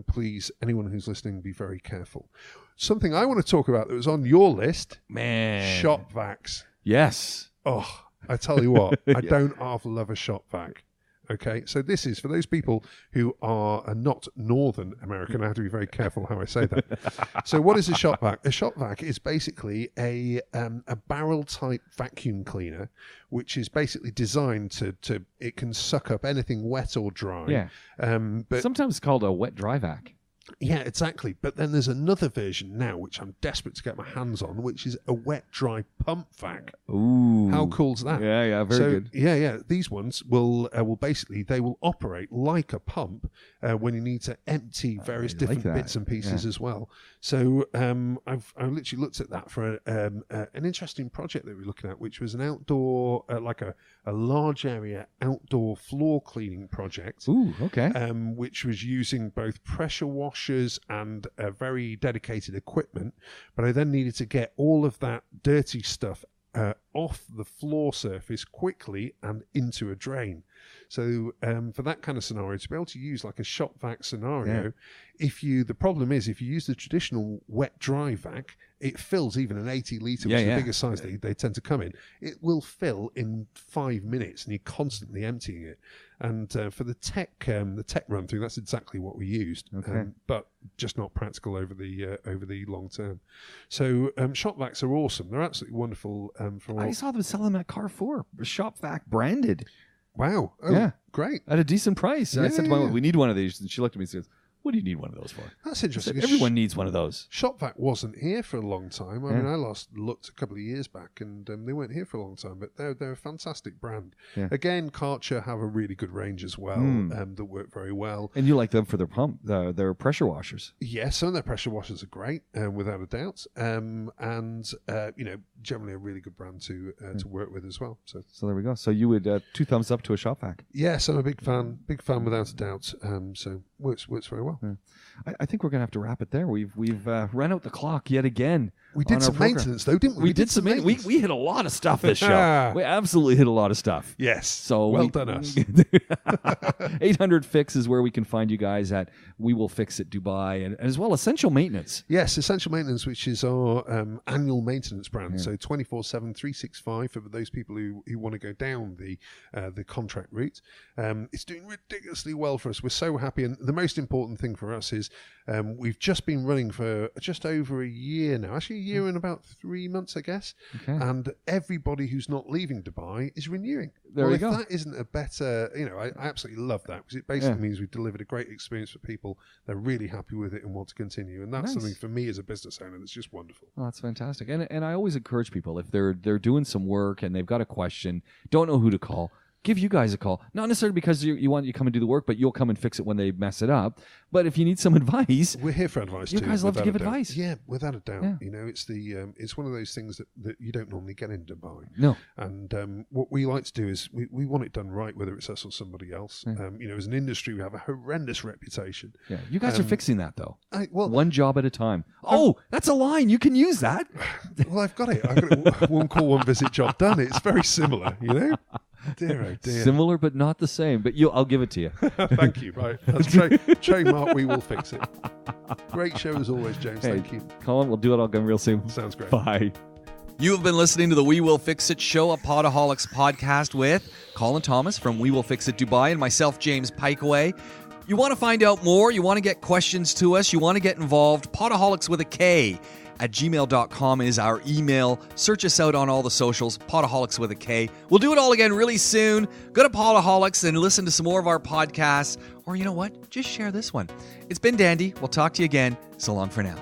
please, anyone who's listening, be very careful. Something I want to talk about that was on your list, shop vacs. Yes. Oh, I tell you what, I don't half love a shop vac. Okay, so this is for those people who are not Northern American. I have to be very careful how I say that. So what is a shop vac? A shop vac is basically a barrel-type vacuum cleaner, which is basically designed to it can suck up anything wet or dry. Yeah. But sometimes called a wet dry vac. Yeah, exactly. But then there's another version now, which I'm desperate to get my hands on, which is a wet dry pump vac. Ooh, how cool's that? Yeah, very good. Yeah. These ones will basically they will operate like a pump when you need to empty various different bits and pieces as well. So I literally looked at that for an interesting project that we're looking at, which was an outdoor like a large area outdoor floor cleaning project. Ooh, okay. Which was using both pressure washers and very dedicated equipment, but I then needed to get all of that dirty stuff off the floor surface quickly and into a drain. So for that kind of scenario, to be able to use like a shop vac scenario, the problem is if you use the traditional wet dry vac, it fills even an 80 litre, which is the biggest size they tend to come in. It will fill in 5 minutes, and you're constantly emptying it. And for the tech run through, that's exactly what we used, but just not practical over the long term. So shop vacs are awesome; they're absolutely wonderful. I saw them selling them at Carrefour, shop vac branded. Wow! Oh, great at a decent price. I said to my wife, "We need one of these," and she looked at me and said, "What do you need one of those for?" That's interesting. Everyone needs one of those. Shop vac wasn't here for a long time. I mean, I last looked a couple of years back, and they weren't here for a long time. But they're a fantastic brand. Yeah. Again, Karcher have a really good range as well that work very well. And you like them for their pump, their pressure washers. Yes, some of their pressure washers are great, without a doubt. And generally a really good brand to work with as well. So there we go. So you would 2 thumbs up to a shop vac. Yes, I'm a big fan without a doubt. So works very well. Yeah. I think we're going to have to wrap it there. We've run out the clock yet again. We did some maintenance, though, didn't we? We did some maintenance. We hit a lot of stuff this show. We absolutely hit a lot of stuff. Yes. So well done us. 800 Fix is where we can find you guys at WeWillFixIt Dubai, and as well Essential Maintenance. Yes, Essential Maintenance, which is our annual maintenance brand. So 24/7, 365 for those people who want to go down the contract route. It's doing ridiculously well for us. We're so happy, and the most important thing for us is we've just been running for just over a year now. Actually, a year and about 3 months, I guess. Okay. And everybody who's not leaving Dubai is renewing. There we go. If that isn't a better, I absolutely love that, because it basically means we've delivered a great experience for people. They're really happy with it and want to continue. And that's something for me as a business owner that's just wonderful. Oh, that's fantastic. And I always encourage people, if they're doing some work and they've got a question, don't know who to call give you guys a call. Not necessarily because you want you to come and do the work, but you'll come and fix it when they mess it up. But if you need some advice, we're here for advice too. You guys love to give advice. Yeah, without a doubt. Yeah. You know, it's it's one of those things that you don't normally get in Dubai. No. And what we like to do is we want it done right, whether it's us or somebody else. Yeah. You know, as an industry, we have a horrendous reputation. Yeah, you guys are fixing that though. Well, one job at a time. Oh, that's a line. You can use that. Well, I've got it. One call, one visit, job done. It's very similar, you know. Dear, oh dear. Similar, but not the same. But I'll give it to you. Thank you. Right, that's trademark. We will fix it. Great show as always, James. Thank you, Colin. We'll do it all again real soon. Sounds great. Bye. You have been listening to the We Will Fix It show, a Podaholics podcast with Colin Thomas from We Will Fix It Dubai and myself, James Piecowye. You want to find out more? You want to get questions to us? You want to get involved? Podaholics with a K at gmail.com is our email. Search us out on all the socials, Podaholics with a K. We'll do it all again really soon. Go to Podaholics and listen to some more of our podcasts. Or you know what? Just share this one. It's been dandy. We'll talk to you again. So long for now.